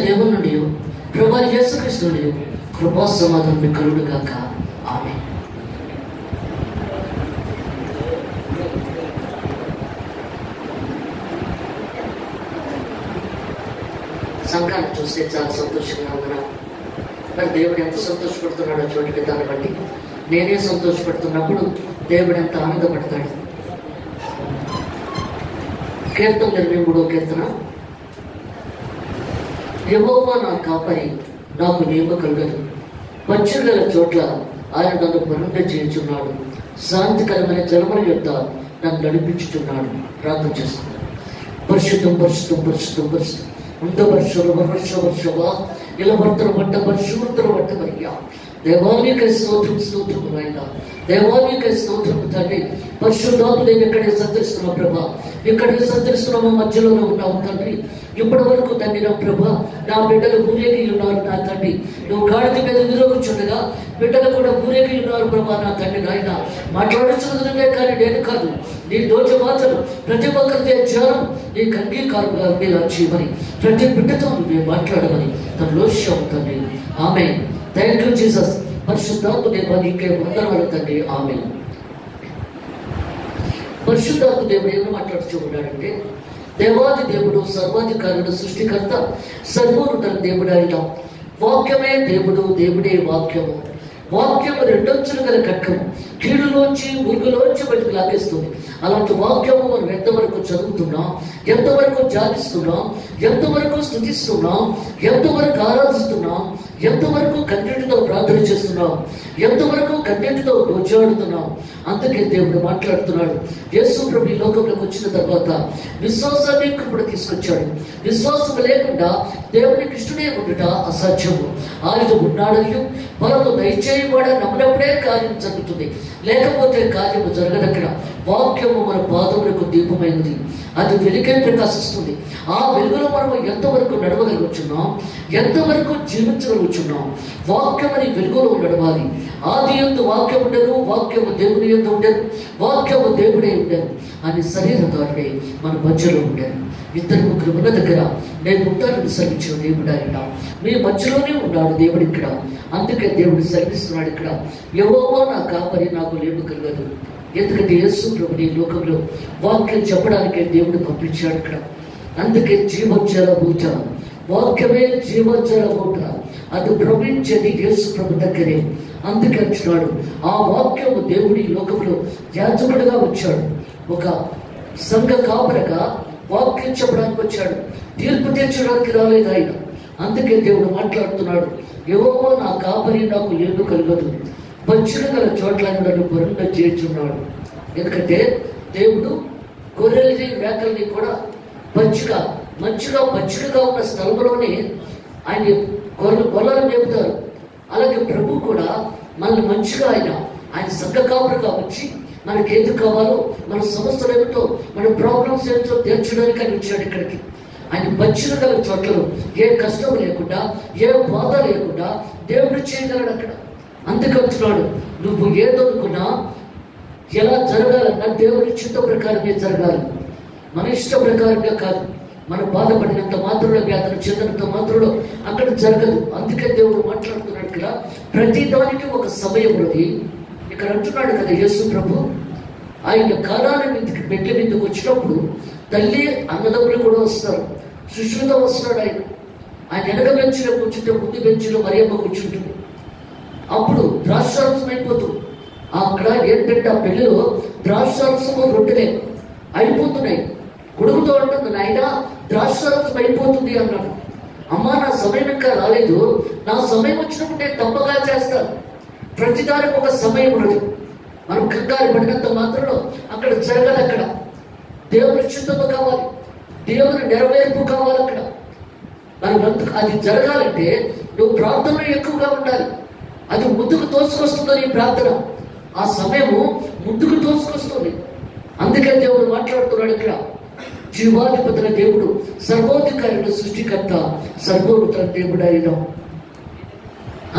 దేవుని నుండి ప్రభువైన యేసుక్రీస్తు నుండి కృపా సమాధానం కలుగును గాక. ఆమేన్. సంఘాన్ని చూస్తే చాలా సంతోషంగా ఉన్నాను. మరి దేవుడు ఎంత సంతోషపడుతున్నాడో చూడండి. దాన్ని బట్టి నేనే సంతోషపడుతున్నప్పుడు దేవుడు ఎంత ఆనందపడతాడు. కీర్తన 23వ కీర్తన. యెహోవా నా కాపరి, నాకు నీవు కలుగదు. పచ్చిగల చోట్ల ఆయన నన్ను పరుండ చేయుచున్నాడు. శాంతికరమైన జలముల యొద్ద నన్ను నడిపించుచున్నాడు. ప్రార్థన చేస్తున్నాడు. పరిశుద్ధం పరిశుద్ధం పరిశుద్ధం పరిశుద్ధం ఉండ వర్షవా ఇలా వర్తన పట్ట పరిశుద్ధ పట్ట మరియా దేవానికి స్తోత్రం స్తోత్రం అయినా దేవానికి స్తోత్రం తండ్రి. పరిశుద్ధాత్మ ఎక్కడే సంచరిస్తున్నావు ప్రభా, ఎక్కడే సంచరిస్తున్నామో మధ్యలోనే ఉన్నావు తండ్రి. ఇప్పటి వరకు తండ్రి నా ప్రభా, నా బిడ్డలు ఊరేగి ఉన్నారు నా తండ్రి. నువ్వు గాడిద మీద విరోగుచుండగా బిడ్డలు కూడా ఊరేగి ఉన్నారు ప్రభా నా తండ్రి. నాయన మాట్లాడుచున్నదే కానీ నేను కాదు, నీ దోచ మాటలు ప్రతి ఒక్కరిదే జ్ఞానం నీకు అంగీకారంగా మీరు చేయమని, ప్రతి బిడ్డతో నువ్వే మాట్లాడమని తన లోష్యం తండ్రి. ఆమేన్. Thank you Jesus. పరిశుద్ధాత్మ దేవ నీకే వందనాలు తండ్రి. ఆమేన్. పరిశుద్ధాత్మ దేవుడు ఏమని మాట్లాడుతూ ఉన్నాడంటే, దేవాది దేవుడు, సర్వాధికారుడు, సృష్టికర్త, సర్వోన్నత దేవుడు అయిన వాక్యమే దేవుడు, దేవుడే వాక్యము. వాక్యము రెండొంచులు గల ఖడ్గము, కీడులోంచి మురుగులోంచి బయటకు లాగేస్తుంది. అలాంటి వాక్యము మనం ఎంతవరకు చదువుతున్నాం, ఎంతవరకు ధ్యానిస్తున్నాం, ఎంతవరకు స్తుతిస్తున్నాం, ఎంతవరకు ఆరాధిస్తున్నాం, ఎంతవరకు కన్నీటితో ప్రార్థన చేస్తున్నాం, ఎంతవరకు కన్నీటితో గోచాడుతున్నాం. అందుకే దేవుడు మాట్లాడుతున్నాడు. యేసు ప్రభు ఈ లోకంలోకి వచ్చిన తర్వాత విశ్వాసాన్ని కృపణ తీసుకొచ్చాడు. విశ్వాసం లేకుండా దేవునికి ఇష్టడే ఉండుట అసాధ్యము. ఆయన ఉన్నాడని మనము దయచేయబడి నమ్మినప్పుడే కార్యం జరుగుతుంది, లేకపోతే కార్యము జరగదక్కడ. వాక్యము మన పాదములకు దీపమైనది, అది వెలుగే ప్రకాశిస్తుంది. ఆ వెలుగులో మనము ఎంతవరకు నడవగలుగుతున్నాం, ఎంతవరకు జీవించగలుగుతున్నాం. వాక్యమని వెలుగులో నడవాలి. ఆది యందు వాక్యం ఉండదు, వాక్యము దేవుని యందు ఉండదు, వాక్యము దేవుడే ఉండదు అని శరీరధారుడే మన మధ్యలో ఉండదు. ఇద్దరు ముగ్గురు ఉన్న దగ్గర నేను ఉంటానని సెలవించిన దేవుడు ఆయన మీ మధ్యలోనే ఉన్నాడు దేవుడు ఇక్కడ. అందుకే దేవుడు సెలవిస్తున్నాడు ఇక్కడ, యెహోవా నా కాపరి, నాకు లేమి కలగదు. ఎందుకంటే యేసు ప్రభుని లోకంలో వాక్యం చెప్పడానికే దేవుడు పంపించాడు ఇక్కడ. అందుకే జీవజల ఊట, వాక్యమే జీవజల ఊట, అది ప్రవహించేది యేసు ప్రభు దగ్గరే. అందుకే అంటున్నాడు, ఆ వాక్యము దేవుడి లోకంలో యాజకుడిగా వచ్చాడు, ఒక సంఘ కాపరగా వాక్యం చెప్పడానికి వచ్చాడు, తీర్పు తీర్చడానికి రాలేదు ఆయన. అందుకే దేవుడు మాట్లాడుతున్నాడు, యెహోవా నా కాపరి, నాకు ఏమీ కలగదు. పచ్చిక గల చోట్ల నన్ను పరుండ చేర్చున్నాడు. ఎందుకంటే దేవుడు గొర్రెల్ని మేకల్ని కూడా మంచిగా పచ్చికగా ఉన్న స్థలంలోనే ఆయన గొర్రెలు మేపుతారు. అలాగే ప్రభు కూడా మనల్ని మంచిగా ఆయన సంఘ కాపురుగా వచ్చి మనకి ఏది కావాలో, మన సమస్యలు ఏమిటో, మన ప్రాబ్లమ్స్ ఏమిటో తీర్చడానికి ఆయన వచ్చాడు ఇక్కడికి. ఆయన పచ్చిక గల చోట్లలో ఏ కష్టం లేకుండా, ఏ బాధ లేకుండా దేవుడు చేయగలడు అక్కడ. అందుకంటున్నాడు, నువ్వు ఏదనుకున్నా ఎలా జరగాలన్నా దేవుని చిత్త ప్రకారమే జరగాలి, మన ఇష్ట ప్రకారంగా కాదు. మనం బాధపడినంత మాత్రంలో, వ్యాధులు చెందినంత మాత్రంలో అక్కడ జరగదు. అందుకే దేవుడు మాట్లాడుతున్నాడు కదా, ప్రతి దానికి ఒక సమయం ఉన్నది. ఇక్కడ అంటున్నాడు కదా యేసు ప్రభు, ఆయన కాలాన్ని మెట్ల మీదకి వచ్చినప్పుడు తల్లి అన్నదమ్ములు కూడా వస్తారు, శిష్యులతో వస్తున్నాడు ఆయన. ఆయన వెనక బెంచిలో కూర్చుంటే ముందు బెంచిలో మరియమ్మ కూర్చుంటుంది. అప్పుడు ద్రాక్షారసం అయిపోతుంది. అక్కడ ఏంటంటే ఆ పెళ్లిలో ద్రాక్షారసము రొట్టెలే అయిపోతున్నాయి. కొడుకుతో ఉంటుంది, నాయన ద్రాక్షారసం అయిపోతుంది అన్నాడు. అమ్మా నా సమయం ఇంకా రాలేదు, నా సమయం వచ్చినప్పుడు నేను తప్పగా చేస్తాను. ప్రతిదానికి ఒక సమయం ఉన్నది. మనం కంగారు పడినంత మాత్రంలో అక్కడ జరగదు. అక్కడ దేవుని చిత్తము కావాలి, దేవుని నెరవేర్పు కావాలి. అక్కడ మనం అది జరగాలంటే నువ్వు ప్రార్థనలో ఎక్కువగా ఉండాలి. అది ముందుకు తోసుకొస్తుంది నీ ప్రార్థన, ఆ సమయము ముందుకు తోసుకొస్తుంది. అందుకే దేవుడు మాట్లాడుతున్నాడు ఇక్కడ, జీవాధిపతుల దేవుడు, సర్వోధికారుడు, సృష్టికర్త, సర్వోన్నత దేవుడు అయిన.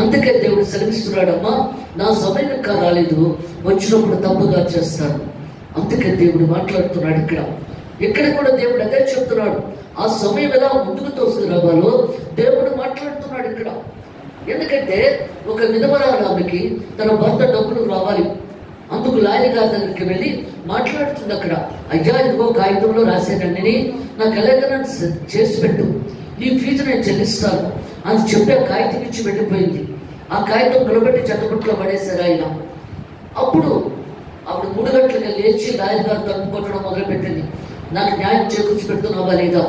అందుకే దేవుడు సెలవిస్తున్నాడమ్మా, నా సమయం ఇంకా రాలేదు, వచ్చినప్పుడు తప్పుగా చేస్తాను. అందుకే దేవుడు మాట్లాడుతున్నాడు ఇక్కడ కూడా దేవుడు అదే చెప్తున్నాడు. ఆ సమయం ఎలా ముందుకు తోసుకురావాలో దేవుడు ఎందుకంటే ఒక విధవరాలు ఆమెకి తన భర్త డబ్బులు రావాలి. అందుకు లాయర్ గారి దగ్గరికి వెళ్ళి మాట్లాడుతుంది. అక్కడ, అయ్యా ఇదిగో కాగితంలో రాశానండి, నాకు ఎలాగైనా చేసి పెట్టు, నీ ఫీజు నేను చెల్లిస్తాను అని చెప్పి ఆ కాగితం ఇచ్చి వెళ్ళిపోయింది. ఆ కాగితం నిలబెట్టి చెత్తబుట్లో పడేశారు ఆయన. అప్పుడు ఆవిడ 3 గంటలుగా లేచి లాయర్ గారు తలుపు కొట్టడం మొదలుపెట్టింది. నాకు న్యాయం చేకూర్చి పెడుతున్నావా లేదా,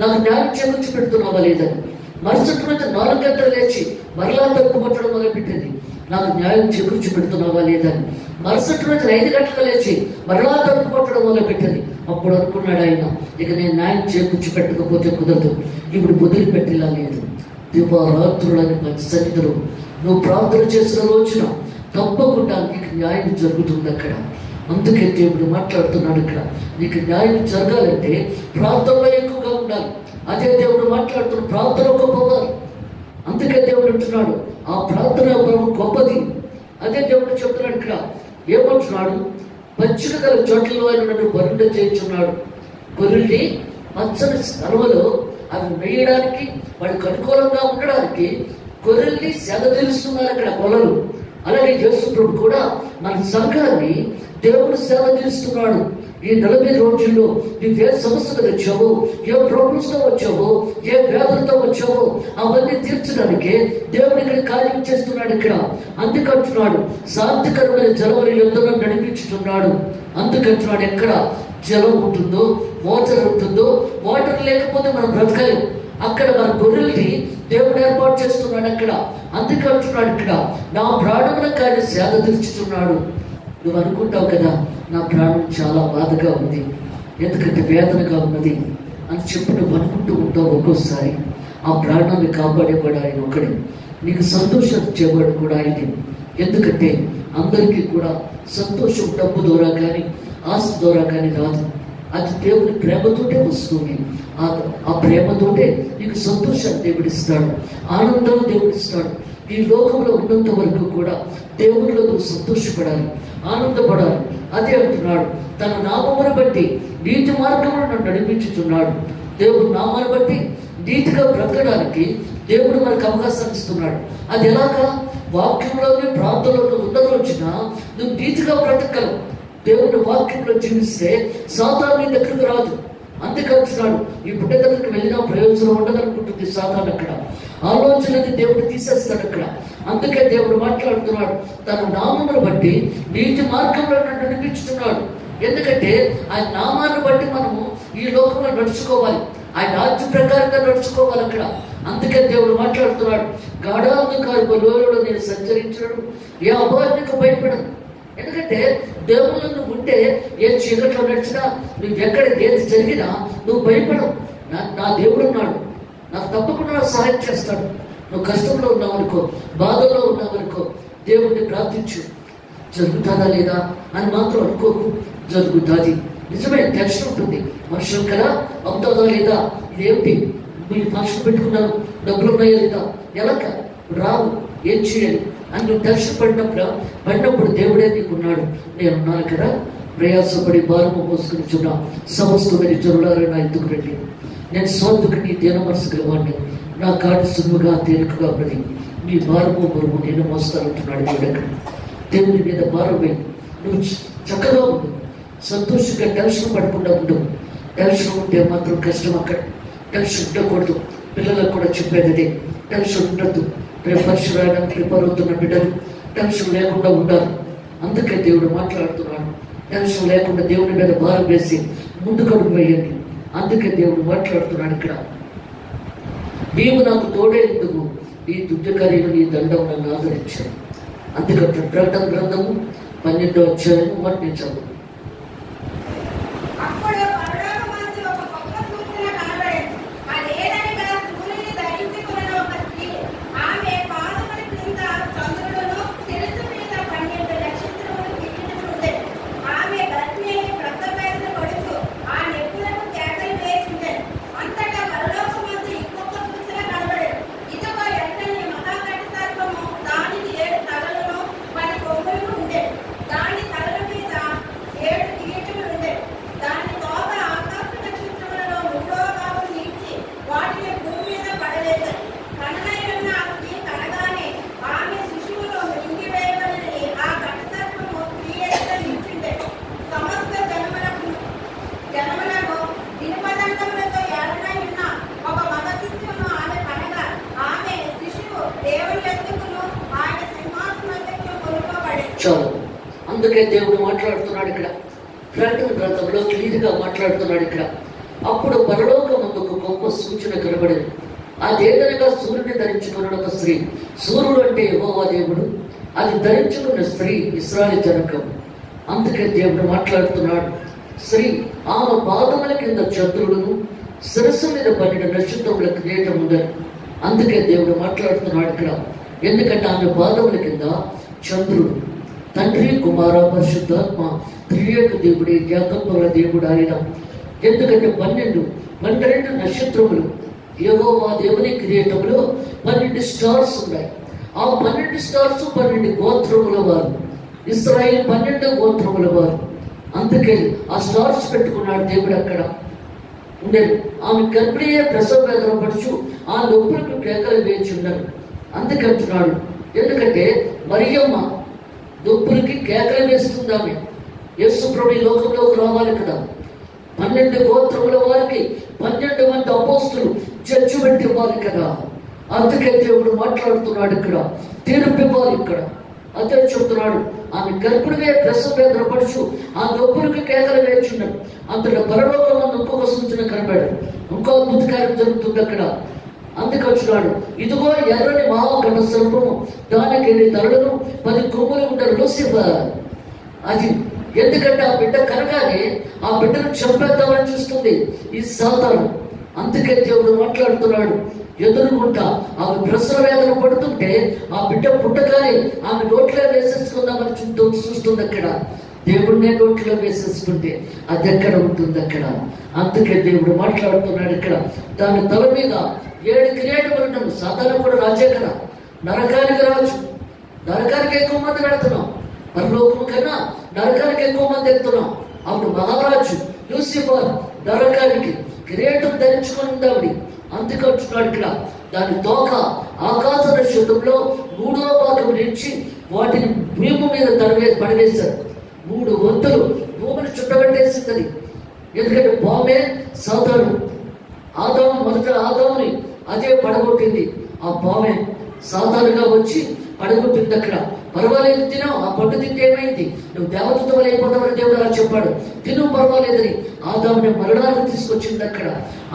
నాకు న్యాయం చేకూర్చి పెడుతున్నావా లేదని. మరుసటి రోజు 4 గంటలు లేచి మరలా తలుపు కొట్టడం మొదలుపెట్టింది. నాకు న్యాయం చేకూర్చి పెడుతున్నావా లేదని. మరుసటి రోజు 5 గంటలు లేచి మరలా తలుపు కొట్టడం మొదలుపెట్టింది. అప్పుడు అనుకున్నాడు ఆయన, ఇక నేను న్యాయం చేకూర్చి పెట్టకపోతే కుదరదు, ఇప్పుడు వదిలిపెట్టేలా లేదు. దివారాత్రులని మంచి సన్నిధిలో నువ్వు ప్రార్థన చేసిన రోజున తప్పకుండా నీకు న్యాయం జరుగుతుంది అక్కడ. అందుకే దేవుడు మాట్లాడుతున్నాడు ఇక్కడ, నీకు న్యాయం జరగాలంటే ప్రార్థనలో ఎక్కువగా ఉండాలి. అదే దేవుడు మాట్లాడుతున్న ప్రార్థన గొప్పవారు. అందుకే దేవుడు అంటున్నాడు ఆ ప్రార్థన గొప్పది. అదే దేవుడు చెప్తున్నాడు ఇక్కడ, ఏమంటున్నాడు, పచ్చిక గల చోట్లలో ఆయన నన్ను బరుండ చేయించున్నాడు. గొర్రెల్ని పచ్చని స్థలములో అవి మేయడానికి వాడికి అనుకూలంగా ఉండడానికి గొర్రెల్ని సేద తీరుస్తున్నారు అక్కడ కొలలు. అలాగే యేసు ప్రభు కూడా మన సంఘాన్ని దేవుడు సేవ తీరుస్తున్నాడు. ఈ 40 రోజుల్లో నువ్వు ఏ సమస్యలు వచ్చావో, ఏ ప్రాబ్లమ్స్తో వచ్చావో, ఏ వ్యాధులతో వచ్చావో అవన్నీ తీర్చడానికి దేవుడు ఇక్కడ కార్యం చేస్తున్నాడు ఇక్కడ. అందుకంటున్నాడు శాంతికరమైన జలవరి ఎందరో నడిపించుతున్నాడు. అందుకంటున్నాడు ఎక్కడ జలం ఉంటుందో, వాటర్ ఉంటుందో, వాటర్ లేకపోతే మనం బ్రతకలేం. అక్కడ మన గొర్రెల్ని దేవుడు ఏర్పాటు చేస్తున్నాడు అక్కడ. అందుకంటున్నాడు ఇక్కడ, నా ప్రాణములకు ఆయన సేద తీర్చుతున్నాడు. నువ్వు అనుకుంటావు కదా, నా ప్రాణం చాలా బాధగా ఉంది, ఎందుకంటే వేదనగా ఉన్నది అని చెప్పి నువ్వు అనుకుంటూ ఉంటావు. ఒక్కోసారి ఆ ప్రాణాన్ని కాపాడేవాడు ఆయన ఒకడే, నీకు సంతోషం ఇచ్చేవాడు కూడా ఆయనే. ఎందుకంటే అందరికీ కూడా సంతోషం డబ్బు ద్వారా కానీ ఆస్తి ద్వారా కానీ రాదు. అది దేవుని ప్రేమతోటే వస్తుంది. ఆ ప్రేమతోటే నీకు సంతోషాన్ని దేవుడిస్తాడు, ఆనందం దేవుడిస్తాడు. ఈ లోకంలో ఉన్నంత వరకు కూడా దేవునిలో నువ్వు సంతోషపడాలి, ఆనందపడాలి. అదే అంటున్నాడు, తన నామమును బట్టి నీతి మార్గంలో నన్ను నడిపించుతున్నాడు. దేవుడు నామాన్ని బట్టి నీతిగా బ్రతకడానికి దేవుడు మనకు అవకాశం ఇస్తున్నాడు. అది ఎలాగా? వాక్యంలోనే ప్రార్థనలో ఉన్న రోజున నువ్వు నీతిగా బ్రతకగలవు. దేవుని వాక్యంలో జీవిస్తే సాతాను నీ దగ్గరకు రాదు. అందుకంటున్నాడు, ఈ బిడ్డ దగ్గరికి వెళ్ళినా ప్రయోజనం ఉండదనుకుంటుంది సాతాను. అక్కడ ఆలోచనని దేవుడు తీసేస్తాడు అక్కడ. అందుకే దేవుడు మాట్లాడుతున్నాడు, తన నామమును బట్టి నీతి మార్గంలో నన్ను నడిపించుతున్నాడు. ఎందుకంటే ఆయన నామాన్ని బట్టి మనము ఈ లోకంలో నడుచుకోవాలి, ఆయన రాజ్య ప్రకారంగా నడుచుకోవాలి అక్కడ. అందుకే దేవుడు మాట్లాడుతున్నాడు, గాఢాంధకారములో నేను సంచరించడం ఏ అపాయానికి భయపడను. ఎందుకంటే దేవుళ్ళు నువ్వు ఉంటే ఏ చీకట్లో నడిచినా, నువ్వు ఎక్కడ ఏది జరిగినా నువ్వు భయపడవు. నా దేవుడు ఉన్నాడు, నాకు తప్పకుండా నాకు సహాయం చేస్తాడు. నువ్వు కష్టంలో ఉన్నావనుకో, బాధల్లో ఉన్నావనుకో, దేవుడిని ప్రార్థించు. జరుగుతుందా లేదా అని మాత్రం అనుకోకు, జరుగుతుంది. నిజమే, టెన్షన్ ఉంటుంది మనుషులు కదా, అవుతుందా లేదా, ఇదేమిటి మీరు ఫంక్షన్ పెట్టుకున్నాను, డబ్బులు ఉన్నాయా లేదా, ఎలాగా రావు, ఏం చేయాలి అని నువ్వు టెన్షన్ పడినప్పుడు దేవుడే నీకున్నాడు. నేనున్నాను కదా, ప్రయాసపడి భారము మోసుకుని చున్నా సమస్తమైన జరులారా నా ఎందుకు రండి, నేను స్వార్థకుని దేన మనసు గలవాడిని, నా కాటి సులువుగా తేలికగా ఉన్నది, నీ భారము బరువు నేను మోస్తానంటున్నాడు దేవుడు. దేవుని మీద భారం వేయి, నువ్వు చక్కగా ఉండు, సంతోషంగా టెన్షన్ పడకుండా ఉండు. టెన్షన్ ఉంటే మాత్రం కష్టం అక్కడ. టెన్షన్ ఉండకూడదు. పిల్లలకు కూడా చెప్పేది అదే, టెన్షన్ ఉండద్దు. పరీక్ష రాయడానికి ప్రిపేర్ అవుతున్న బిడ్డలు టెన్షన్ లేకుండా ఉండాలి. అందుకే దేవుడు మాట్లాడుతున్నాడు, టెన్షన్ లేకుండా దేవుని మీద భారం వేసి ముందుకడుగు వేయండి. అందుకే దేవుడు మాట్లాడుతున్నాడు ఇక్కడ, నీవు నాకు తోడే ఎందుకు, నీ దుడ్డకార్యం నీ దండం నన్ను ఆదరించాను. అందుకంటే ప్రకటన గ్రంథము 12వ అధ్యాయము వర్ణించాము. అందుకే దేవుడు మాట్లాడుతున్నాడు ఇక్కడ, ప్రకటన గ్రంథంలో క్లియర్గా మాట్లాడుతున్నాడు ఇక్కడ. అప్పుడు పరలోకమందు ఒక గొప్ప సూచన కనబడింది. అదేదనగా సూర్యుని ధరించుకున్న ఒక స్త్రీ. సూర్యుడు అంటే యెహోవా దేవుడు, అది ధరించుకున్న స్త్రీ ఇశ్రాయేలు జనకం. అందుకే దేవుడు మాట్లాడుతున్నాడు, స్త్రీ ఆమె పాదముల కింద చంద్రుడును శిరస్సు మీద 12 నక్షత్రముల కిరీటం ఉందని. అందుకే దేవుడు మాట్లాడుతున్నాడు ఇక్కడ, ఎందుకంటే ఆమె పాదముల కింద చంద్రుడు. తండ్రి కుమార పరిశుద్ధాత్మ త్రియేక దేవుడే, యాకోబుల దేవుడు ఆయన. ఎందుకంటే 12 నక్షత్రములు యెహోవా దేవుని కిరీటంలో 12 స్టార్స్ ఉన్నాయి. ఆ 12 స్టార్స్ 12 గోత్రముల వారు, ఇశ్రాయేలు 12 గోత్రముల వారు. అందుకే ఆ స్టార్స్ పెట్టుకున్నాడు దేవుడు అక్కడ ఉండేది. ఆమె గర్భిణీయే ప్రసవ వేదన పడుచు ఆ నొప్పులకు కేకలు వేచుండను. అందుకంటున్నాడు, ఎందుకంటే మరియమ్మ నొప్పులకి కేకలు వేస్తుంది. ఆమె యేసు ప్రభు ఈ లోకంలోకి రావాలి కదా. 12 గోత్రముల వారికి 12 మంది అపోస్తులు జడ్జిమెంట్ ఇవ్వాలి కదా. అందుకే దేవుడు మాట్లాడుతున్నాడు ఇక్కడ, తీర్పు ఇవ్వాలి ఇక్కడ. అదే చెప్తున్నాడు, ఆమె గర్భిణిగా ప్రసవ వేదన పడుచు ఆ నొప్పులకి కేకలు వేచున్నాడు. అంతటా పరలోకమందు ఇంకొక సూచన కనబడాడు, ఇంకో అద్భుత కార్యం జరుగుతుంది అక్కడ. అందుకొచ్చినాడు, ఇదిగో ఎర్రని మహాగణ సర్పము, దానికి 8 తలలను 10 కొమ్ములు ఉంటారు, లూసిఫర్. అది ఎందుకంటే ఆ బిడ్డ కనగానే ఆ బిడ్డను చంపేద్దామని చూస్తుంది ఈ సాతాను. అందుకే దేవుడు మాట్లాడుతున్నాడు, ఎదురుగుంటా ఆమె ప్రసవ వేదన పడుతుంటే ఆ బిడ్డ పుట్టగానే ఆమె నోట్లో వేసేసుకుందామని చూస్తుంది అక్కడ. దేవుడినే నోట్లో వేసేసుకుంటే అది ఎక్కడ ఉంటుంది అక్కడ. అందుకే దేవుడు మాట్లాడుతున్నాడు ఇక్కడ, దాని తల మీద 7 కిరీటములు ఉంటాము. సాధారణ కూడా రాజే కదా, నరకానికి రాజు. నరకానికి ఎక్కువ మంది పెడుతున్నాం, పరలోకము కన్నా నరకానికి ఎక్కువ మంది వెళ్తున్నాం. అప్పుడు మహారాజు లూసిఫర్ నరకానికి కిరీటం ధరించుకొని ఉంది ఆవిడ. అందుకంటున్నాడు ఇక్కడ, దాని తోక ఆకాశ నక్షత్రంలో 3వ భాగం నుంచి వాటిని భూమి మీద పడవేశారు. 3 వంతులు భూమిని చుట్టబెట్టేసింది. ఎందుకంటే బాంబే సాతాను మొదట ఆదాముని అదే పడగొట్టింది. ఆ బాంబే సాతానుగా వచ్చి పడగొట్టింది అక్కడ. పర్వాలేదు తిను, ఆ పండు తింటే ఏమైంది, నువ్వు దేవతతో అయిపోతావని దేవుడు అలా చెప్పాడు. తిను పర్వాలేదని ఆదాముని మరణానికి తీసుకొచ్చింది అక్కడ.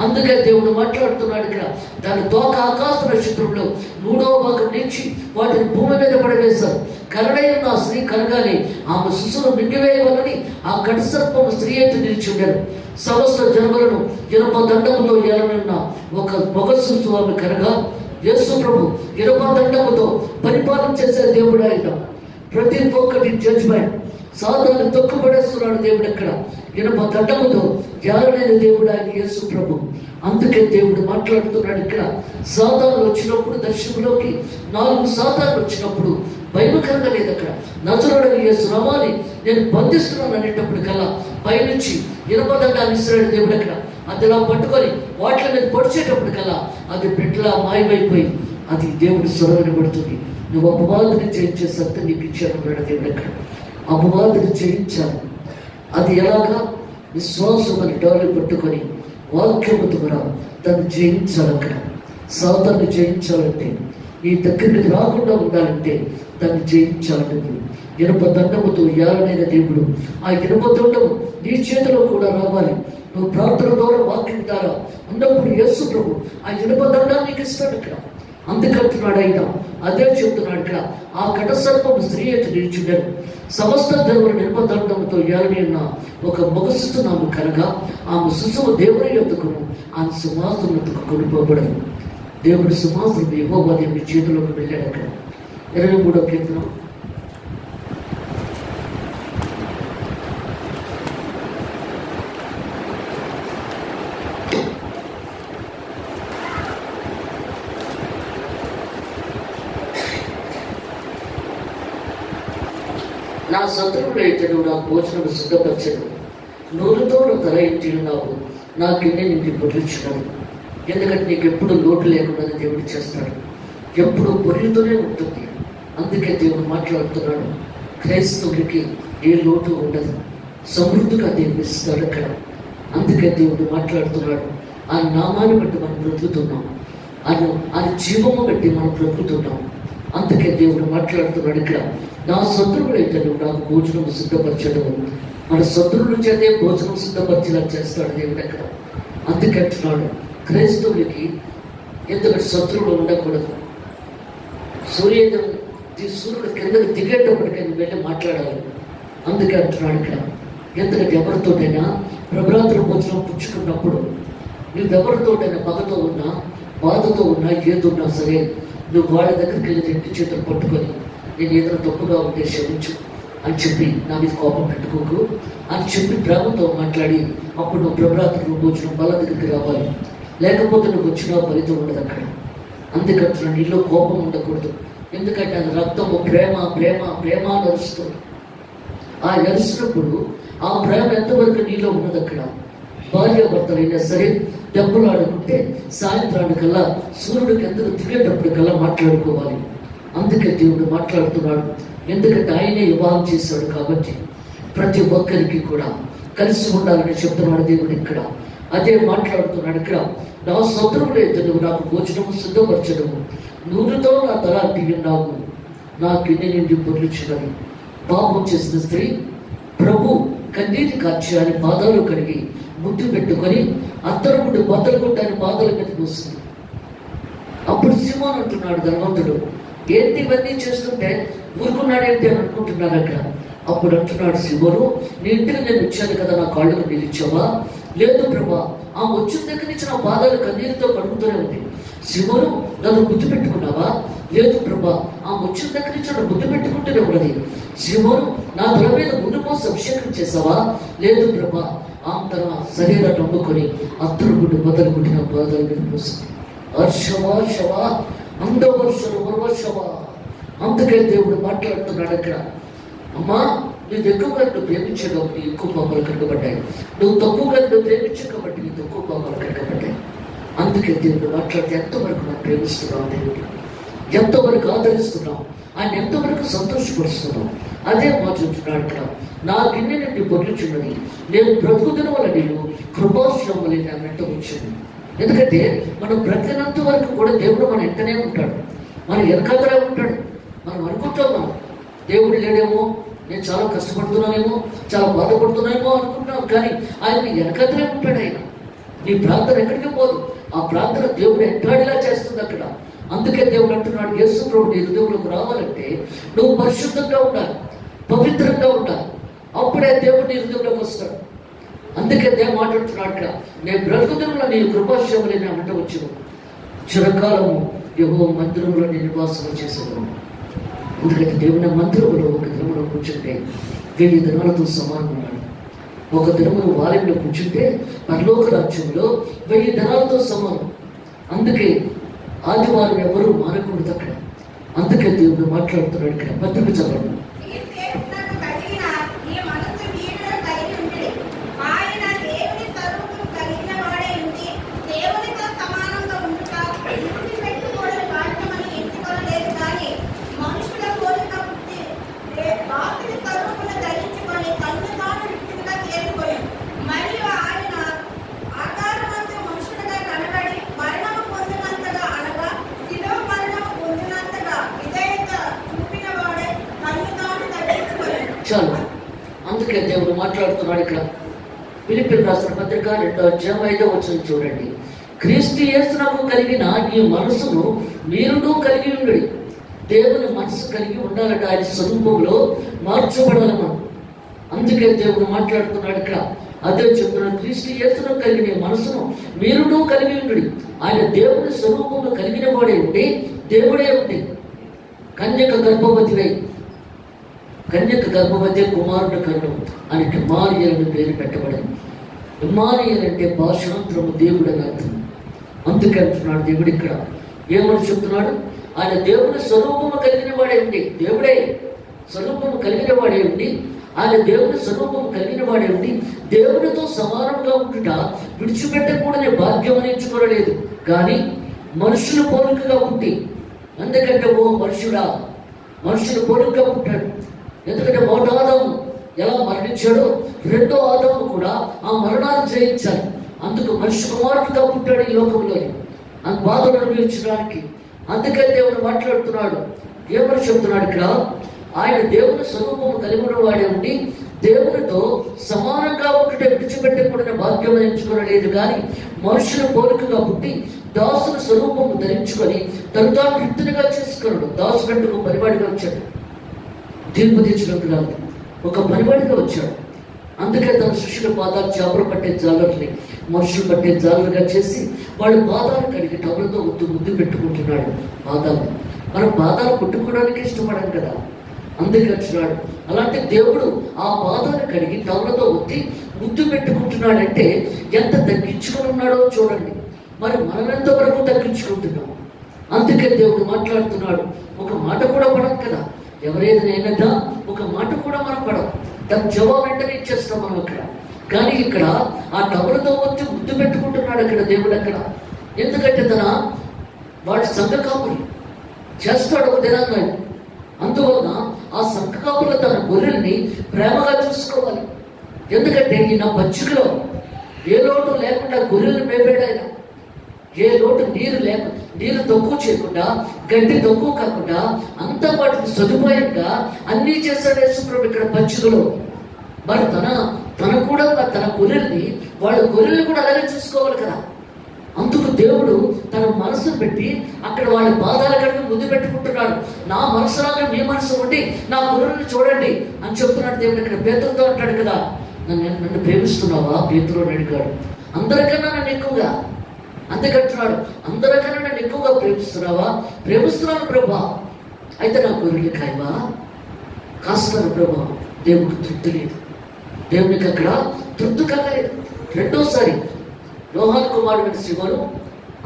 అందుకే దేవుడు మాట్లాడుతున్నాడు ఇక్కడ, దాని తోక ఆకాశ నక్షత్రంలో 3వ భాగం నుంచి వాటిని భూమి మీద పడవేశారు. కరడైన ఆ స్త్రీ కనగానే ఆమె శిశువును మింగివేయవలని ఆ కటిసర్పము స్త్రీ ఎత్తు నిలిచిండారు. సమస్త జన్మలను ఇనుప దండముతో ఏలనున్న ఒక మగ శిశువు ఆమె కనగా, యేసు ప్రభు ఇనుప దండముతో పరిపాలన చేసే దేవుడు ఆయన. ప్రతి ఒక్కటి జడ్జ్మెంట్ సాతాను తొక్కుపడేస్తున్నాడు దేవుడు ఎక్కడ. ఇనుప దండముతో ఏలనైన దేవుడు ఆయన యేసు ప్రభు. అందుకే దేవుడు మాట్లాడుతున్నాడు ఇక్కడ, సాతాను వచ్చినప్పుడు దర్శనంలోకి 4 సాతాను వచ్చినప్పుడు భయకరంగా లేదు అక్కడ. నజరుడైన యేసు నామాన్ని నేను బంధిస్తున్నాను అనేటప్పుడు కల్లా పైనుంచి ఇనుప దండాన్ని ఇస్తున్నాడు దేవుడు అక్కడ. అదిలా పట్టుకొని వాటిల మీద పొడిచేటప్పుడు కల్లా అది బిడ్డలా మాయమైపోయి అది దేవుడు స్వరవినబడుతుంది. నువ్వు అపవాదుని జయించే శక్తి నీకు ఇచ్చాను దేవుడు అక్కడ. అపవాదుని జయించాలి. అది ఎలాగా? విశ్వాసం అని డోలు పట్టుకొని వాక్యము ద్వారా దాన్ని జయించాలి అక్కడ. సాతాన్ని జయించాలంటే, నీ దగ్గరికి రాకుండా ఉండాలంటే దాన్ని జయించాలని ఇనుప దండముతో ఏలనైన దేవుడు. ఆ ఇనుప దండము నీ చేతిలో కూడా రావాలి. నువ్వు ప్రార్థన ద్వారా వాక్యం ద్వారా ఉన్నప్పుడు యేసు ప్రభు ఆ ఇనుప దండాన్ని నీకు ఇస్తాడు ఇక్కడ. అందుకంటున్నాడు ఆయన. అదే చెప్తున్నాడు ఇక్కడ, ఆ కటసర్పము స్త్రీ ఎత్తు నిలిచుండెను. సమస్త జనుల ఇనుప దండముతో ఏలనైన ఒక మగ శిశువు కనగా ఆమె శిశువు దేవుని యొద్దకును ఆమె సింహాసనం యొద్దకు కొనిపోబడను. దేవుడి సింహాసనం యెహోవా దేవుని చేతిలోకి వెళ్ళాడు అక్కడ. 23వ కీర్తన. నా శత్రువులు అయితే నువ్వు నాకు భోజనం సిద్ధపరచను, నూరుతో తల ఎత్తి ఉన్నావు, నా కింద నీకు పొర్లించున్నాను. ఎందుకంటే నీకు ఎప్పుడు లోటు లేకుండా దేవుడు చేస్తాడు, ఎప్పుడు పొర్లితోనే ఉంటుంది. అందుకే దేవుడు మాట్లాడుతున్నాడు, క్రైస్తవులకి ఏ లోటు ఉండదు, సమృద్ధిగా దేవుడు ఇస్తాడు అక్కడ. అందుకే దేవుడు మాట్లాడుతున్నాడు, ఆ నామాన్ని బట్టి మనం బ్రతుకుతున్నాం, ఆయన జీవము బట్టి మనం బ్రతుకుతున్నాం. అందుకే దేవుడు మాట్లాడుతున్నాడు ఇక్కడ, నా శత్రువులైతే నువ్వు నాకు భోజనం సిద్ధపరచడం. మన శత్రువుల చేతే భోజనం సిద్ధపరిచేలా చేస్తాడు దేవుడు అక్కడ. అందుకే అంటున్నాడు క్రైస్తవులకి ఎందుకంటే శత్రువులు ఉండకూడదు. సూర్యుడు కిందకు దిగేటప్పటికీ నువ్వు వెళ్ళి మాట్లాడాలి. అందుకే అంటున్నాడు ఇక్కడ. ఎందుకంటే ఎవరితోటైనా ప్రభరాత్రి భోజనం పుచ్చుకున్నప్పుడు నువ్వెవరితోటైనా పగతో ఉన్నా బాధతో ఉన్నా ఏదున్నా సరే నువ్వు వాళ్ళ దగ్గరికి వెళ్ళి రెండు చేతులు పట్టుకొని నేను ఏదైనా తప్పుగా ఉంటే క్షమించు అని చెప్పి నా మీద కోపం పెట్టుకోకు అని చెప్పి ప్రేమతో మాట్లాడి అప్పుడు నువ్వు ప్రభరాత్రి భోజనం వాళ్ళ దగ్గరికి రావాలి. లేకపోతే నువ్వు వచ్చినా ఫలితం ఉండదు అక్కడ. అందుకంటున్నా నీలో కోపం ఉండకూడదు. ఎందుకంటే అది రక్తము ప్రేమ ప్రేమ ప్రేమ నడుస్తుంది. ఆ నడిచినప్పుడు ఆ ప్రేమ ఎంతవరకు నీలో ఉన్నది అక్కడ. భార్యాభర్తలైనా సరే డబ్బులు ఆడుకుంటే సాయంత్రానికల్లా సూర్యుడికి ఎందుకు దిగేటప్పటికల్లా మాట్లాడుకోవాలి. అందుకే దేవుడు మాట్లాడుతున్నాడు. ఎందుకంటే ఆయనే వివాహం చేశాడు కాబట్టి ప్రతి ఒక్కరికి కూడా కలిసి ఉండాలని చెప్తున్నాడు దేవుడు ఇక్కడ. అదే మాట్లాడుతున్నాడు ఇక్కడ. నా శత్రువులైతే నువ్వు నాకు భోజనము సిద్ధపరచడము, నూనెతో నా తల తీయన్నావు, నా గిన్నె నిండి పొర్లిచ్చినది. పాపం చేసిన స్త్రీ ప్రభు కన్నీటి కార్చి ఆయన పాదాలు కడిగి ముద్దు పెట్టుకొని అత్తరుముడు బద్దలు కొట్టి ఆయన పాదాల మీద పోస్తుంది. అప్పుడు సీమోను అంటున్నాడు ధనవంతుడు, ఏంటి ఇవన్నీ చేస్తుంటే ఊరుకున్నాడేంటి అని అనుకుంటున్నాడు అక్కడ. అప్పుడు అంటున్నాడు సీమోను, నీ ఇంటికి నేను వచ్చాను కదా, నా కాళ్ళకు నిలిచావా? లేదు ప్రభా, ఆ వచ్చిన దగ్గర నుంచి నా పాదాలు కన్నీరుతో కడుగుతూనే ఉంది. సీమోను, నన్ను గుర్తు పెట్టుకున్నావా? లేదు ప్రభా, ఆ వచ్చిన దగ్గర నుంచి నన్ను గుర్తు పెట్టుకుంటూనే ఉన్నది. సీమోను, నా తల మీద ముందు పోసి అభిషేకం చేసావా? లేదు ప్రభా, ఆమె తన శరీరాన్ని అమ్ముకొని అత్తరు గుడ్డు బదులు గుడ్డిన పాదాల మీద పోసింది. హర్షవా శవా అందవర్షలు వర్షవా. అందుకే దేవుడు మాట్లాడుతున్నాడు అక్కడ. అమ్మా, నువ్వు ఎక్కువగా నువ్వు ప్రేమించే కాబట్టి ఎక్కువ పాపాలు కట్టబడ్డాయి. నువ్వు తక్కువగా నువ్వు ప్రేమించే కాబట్టి నీకు తక్కువ పాపాలు కట్టబడ్డాయి. అందుకే దేవుడు మాట్లాడితే ఎంతవరకు మనం ప్రేమిస్తున్నాం, దేవుడు ఎంతవరకు ఆదరిస్తున్నాం, ఆయన ఎంతవరకు సంతోషపరుస్తున్నాం. అదే మాట్లాడుతున్నాడు ఇక్కడ. నా గిన్నె నుండి పొర్లుచున్నది, నేను బ్రతుకుతున్న వల్ల నేను కృపాశ్రమం వల్ల నేను వెంట వచ్చాను. ఎందుకంటే మనం బ్రతికినంత వరకు కూడా దేవుడు మన వెంటనే ఉంటాడు, మన వెనకాతలే ఉంటాడు. మనం అనుకుంటాం దేవుడు లేడేమో, నేను చాలా కష్టపడుతున్నానేమో, చాలా బాధపడుతున్నానేమో అనుకుంటున్నాం. కానీ ఆయన వెనకాతలే ఉంటాడు. ఆయన నీ ప్రార్థన ఎక్కడికి పోదు. ఆ ప్రార్థన దేవుడు ఎంటాడిలా చేస్తుంది అక్కడ. అందుకే దేవుడు అంటున్నాడు, యేసు ప్రభు నీ హృదయంలోకి రావాలంటే నువ్వు పరిశుద్ధంగా ఉండాలి, పవిత్రంగా ఉండాలి. అప్పుడే దేవుడు నీ హృదయంలోకి వస్తాడు. అందుకే దేవుడు మాట్లాడుతున్నాడు ఇక్కడ, నేను బ్రతుకుతున్న నీ కృపాశ్రమలే నా వెంట వచ్చాను, చిరకాలము యెహోవా మందిరంలో నేను నివాసం చేసేవాడు. ఎందుకంటే దేవుని మందిరంలో ఒక దినములో కూర్చుంటే 1000 దినాలతో సమానం ఉన్నాడు. ఒక దినమును వాలయంలో కూర్చుంటే పరలోక రాజ్యంలో 1000 దినాలతో సమానం. అందుకే ఆదివారం ఎవరు మానకూడదు అక్కడ. అందుకే దేవుడు మాట్లాడుతున్నాడు ఇక్కడ. పత్రిక చదవండి. చాలు. అందుకే దేవుడు మాట్లాడుతున్నాడు ఇక్కడ. ఫిలిప్పీయులకు రాసిన పత్రిక 2వ అధ్యాయం 5వ వచనం చూడండి. క్రీస్తు యేసునకు కలిగిన ఈ మనసును మీరును కలిగి ఉండడి. దేవుని మనసు కలిగి ఉండాలంటే ఆయన స్వరూపంలో మార్చబడాలి మనం. అందుకే దేవుడు మాట్లాడుతున్నాడు ఇక్కడ. అదే చెప్తున్నాడు, క్రీస్తు యేసునకు కలిగిన ఈ మనసును మీరును కలిగి ఉండడి. ఆయన దేవుని స్వరూపంలో కలిగిన వాడే ఉండి దేవుడే ఉండి. కన్యక గర్భవతి కుమారుడు కరుణం అని ఇమ్మానుయేలు అని పేరు పెట్టబడింది. ఇమ్మానుయేలు అంటే భాషాంతరము దేవుడు అని అర్థం. అందుకే అంటున్నాడు దేవుడు ఇక్కడ. ఏమని చెప్తున్నాడు? ఆయన దేవుని స్వరూపము కలిగిన వాడే ఉండి, దేవుడే స్వరూపము కలిగిన వాడే ఉండి, ఆయన దేవుని స్వరూపము కలిగిన వాడే ఉండి దేవునితో సమానంగా ఉంటుట విడిచిపెట్టకూడని భాగ్యం ఎంచుకోలేదు. కానీ మనుషులు పోలికగా పుట్టి, ఎందుకంటే ఓ మనుషుడా, మనుషులు పోలికగా పుట్టాడు. ఎందుకంటే మొదటి ఆదాము ఎలా మరణించాడో రెండో ఆదాము కూడా ఆ మరణాన్ని జయించాలి. అందుకు మనిషి కుమారుడుగా పుట్టాడు ఈ లోకంలోని ఆ బాధను అనుభవించడానికి. అందుకే దేవుడు మాట్లాడుతున్నాడు. ఏమని చెప్తున్నాడు ఇక్కడ? ఆయన దేవుని స్వరూపము కలిగిన వాడే ఉండి దేవునితో సమానంగా ఉంటే విడిచిపెట్టకూడని భాగ్యం ఎంచుకోలేదు కానీ మనుషుల పోలికగా పుట్టి దాసుని స్వరూపము ధరించుకొని తను తాను వృత్తినిగా చేసుకున్నాడు. దాసు గంటకు పనివాడిగా వచ్చాడు. తీర్పు తీర్చినట్టు కాదు, ఒక పనివాడిగా వచ్చాడు. అందుకే తన శిష్యుల పాదాలు చేపలు పట్టే జాలర్ని మనుషులు పట్టే జాలరుగా చేసి వాళ్ళు పాదాలు కడిగి టవలతో ముద్దు పెట్టుకుంటున్నాడు. పాదాలు మనం పాదాలు పుట్టుకోవడానికి ఇష్టపడం కదా, అందుకే వచ్చినాడు. అలాంటి దేవుడు ఆ పాదాలు కడిగి టవలతో ఒత్తి ముద్దు పెట్టుకుంటున్నాడంటే ఎంత తగ్గించుకుని ఉన్నాడో చూడండి. మరి మనం ఎంతవరకు తగ్గించుకుంటున్నాం? అందుకే దేవుడు మాట్లాడుతున్నాడు. ఒక మాట కూడా పడం కదా, ఎవరేదైనా ఒక మాట కూడా మనం పడం, దాని జవాబు వెంటనే ఇచ్చేస్తాం మనం అక్కడ. కానీ ఇక్కడ ఆ టవలతో వచ్చి ముద్దు పెట్టుకుంటున్నాడు అక్కడ దేవుడు అక్కడ. ఎందుకంటే వాడు సంఘ కాపురి చేస్తాడు ఒక దినాన్ని. అందువలన ఆ సంఘ కాపులు తన గొర్రెల్ని ప్రేమగా చూసుకోవాలి. ఎందుకంటే ఈయన పచ్చికలో ఏ లోటు లేకుండా గొర్రెల్ని మేపాడు ఆయన. ఏ లోటు నీరు తక్కువ చేయకుండా, గడ్డి తక్కువ కాకుండా అంతా వాటికి సదుపాయంగా అన్నీ చేశాడు యేసుప్రభు ఇక్కడ పచ్చికలో. మరి తన కూడా తన గొర్రెల్ని వాళ్ళ గొర్రెల్ని కూడా అలాగే చూసుకోవాలి కదా. అందుకు దేవుడు తన మనసును పెట్టి అక్కడ వాళ్ళ పాదాల కడిగి ముద్దు పెట్టుకుంటున్నాడు. నా మనసులాగా మీ మనసు ఉండి నా గొర్రెల్ని చూడండి అని చెప్తున్నాడు దేవుడు. ఇక్కడ పేతురుతో అంటాడు కదా, నన్ను ప్రేమిస్తున్నావా? పేతురు అని అడిగాడు. అందరికన్నా నన్ను ఎక్కువగా, అందుకంటున్నాడు అందరికన్నా నన్ను ఎక్కువగా ప్రేమిస్తున్నావా? ప్రేమిస్తున్నాను ప్రభా. అయితే నా గొర్రెలు కాయవా? కాస్తాను ప్రభా. దేవుడికి తృప్తి లేదు, దేవునికి అక్కడ తృప్తి కలగలేదు. రెండోసారి యోహాను కుమారుడైన సీమోను,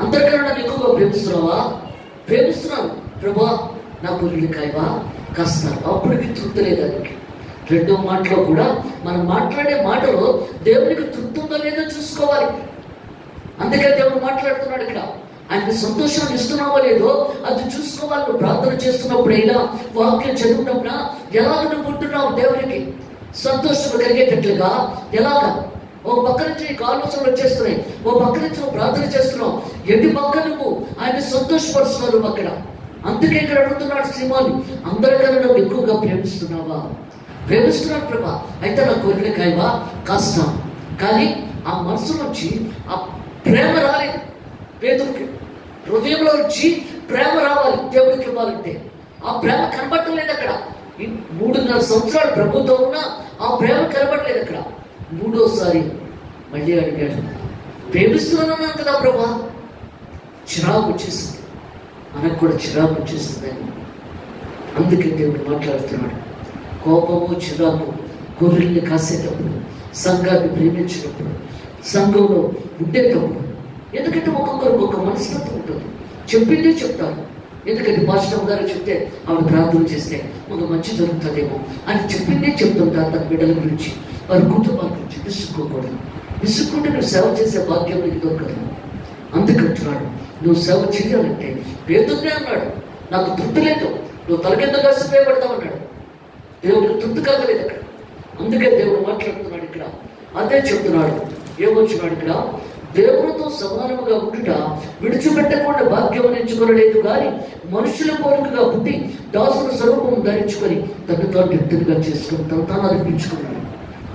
అందరికన్నా నన్ను ఎక్కువగా ప్రేమిస్తున్నావా? ప్రేమిస్తున్నాను ప్రభా. నా గొర్రెలు కాయవా? కాస్తాను. అప్పటికి తృప్తి లేదు దానికి. రెండో మాటలో కూడా మనం మాట్లాడే మాటలో దేవునికి తృప్తి ఉందో లేదో చూసుకోవాలి. అందుకే దేవుడు మాట్లాడుతున్నాడు ఇక్కడ. ఆయనకు సంతోషాన్ని ఇస్తున్నావో లేదో అది చూసుకోవాలి. నువ్వు ప్రార్థన చేస్తున్నప్పుడైనా, వాక్యం చదువుతున్నప్పుడా ఎలాగ నువ్వు ఉంటున్నావు దేవునికి సంతోషం కలిగేటట్లుగా ఎలాగా? ఓ పక్క నుంచి ఆలోచనలు వచ్చేస్తున్నాయి, ఓ పక్క నుంచి నువ్వు ప్రార్థన చేస్తున్నావు, ఎన్ని పక్క నువ్వు ఆయన సంతోషపరుస్తున్నావు అక్కడ. అందుకే ఇక్కడ అడుగుతున్నాడు సీమోను, అందరికన్నా నువ్వు ఎక్కువగా ప్రేమిస్తున్నావా? ప్రేమిస్తున్నాడు ప్రభా. అయితే నా గొర్రెలు కాయవా? కాస్తాం. కానీ ఆ మనసు నుంచి ఆ ప్రేమ రాలేదు పేతురుకి. హృదయంలో నుంచి ప్రేమ రావాలి దేవుడికి ఇవ్వాలంటే. ఆ ప్రేమ కనబట్టలేదు అక్కడ. 3.5 సంవత్సరాలు ప్రభుతో ఉన్నా ఆ ప్రేమ కనబడలేదు అక్కడ. మూడోసారి మళ్ళీ అడిగాడు, ప్రేమిస్తున్నాను కదా ప్రభా. చిరాకు వచ్చేసింది, మనకు కూడా చిరాకు వచ్చేస్తుందని. అందుకే దేవుడు మాట్లాడుతున్నాడు. కోపము చిరాకు గొర్రెల్ని కాసేటప్పుడు, సంఘాన్ని ప్రేమించినప్పుడు, సంఘంలో ఉండేటప్పుడు. ఎందుకంటే ఒక్కొక్కరికి ఒక మనస్తత్వం ఉంటుంది. చెప్పిందే చెప్తారు. ఎందుకంటే పాస్టర్ గారు చెప్తే ఆవిడ ప్రార్థన చేస్తే ఒక మంచి జరుగుతుందేమో అని చెప్పిందే చెప్తుంటారు తన బిడ్డల గురించి, వారి కుటుంబాల గురించి. విసుక్కోకూడదు. విసుక్కుంటే నువ్వు సేవ చేసే భాగ్యం నీకు దొరకదు. అందుకంటున్నాడు, నువ్వు సేవ చేయాలంటే పేతురునే అన్నాడు, నాకు తృప్తి లేదు, నువ్వు తలకింద కలిసి ఉపయోగపడతామన్నాడు. దేవుడికి తృప్తి కలగలేదు అక్కడ. అందుకే దేవుడు మాట్లాడుతున్నాడు ఇక్కడ. అదే చెప్తున్నాడు. ఏమొచ్చినాడు ఇక్కడ? దేవునితో సమానముగా ఉండుట విడిచిపెట్టకుండా భాగ్యం ఎంచుకోలేదు కానీ మనుషుల పోలికగా పుట్టి దాసుల స్వరూపం ధరించుకొని తను తాను వ్యక్తిగా చేసుకుని తాను అర్పించుకున్నాడు.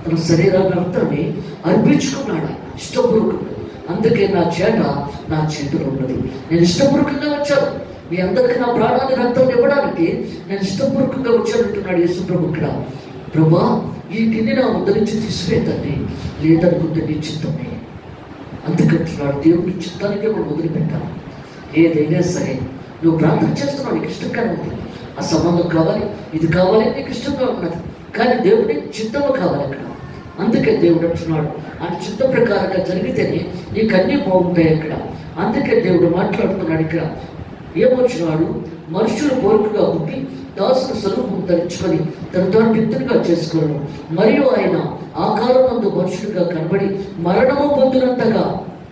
తన శరీరాన్ని అర్థాన్ని అర్పించుకున్నాడు ఆయన ఇష్టపూర్వకంగా. అందుకే నా చేతిలో ఉన్నది. నేను ఇష్టపూర్వకంగా వచ్చాను, మీ అందరికీ నా ప్రాణాన్ని రక్తం ఇవ్వడానికి నేను ఇష్టపూర్వకంగా వచ్చానంటున్నాడు యేసు ప్రభు ఇక్కడ. ప్రభా, ఈ గిన్నె నా ముందు నుంచి తీసివేద్దండి, లేదనుకుంటే నీ చిత్తమే. అందుకంటున్నాడు, దేవుడి చిత్తానికి మనం వదిలిపెట్టాలి. ఏదైనా సరే నువ్వు ప్రార్థన చేస్తున్నావు, నీకు ఇష్టంగా ఉంది, ఆ సంబంధం కావాలి, ఇది కావాలి, నీకు ఇష్టంగా ఉన్నది. కానీ దేవుడి చిత్తము కావాలి అక్కడ. అందుకే దేవుడు అంటున్నాడు, ఆయన చిత్త ప్రకారంగా జరిగితేనే నీకు అన్నీ బాగుంటాయి అక్కడ. అందుకే దేవుడు మాట్లాడుతున్నాడు ఇక్కడ. ఏమొచ్చినాడు? మనుషులు పోలికగా పుట్టి దాసుల స్వరూపం ధరించుకొని తన తాను వ్యక్తిగా చేసుకోవడం, మరియు ఆయన ఆకారమందు మనుషులుగా కనబడి మరణము పొందినంతగా,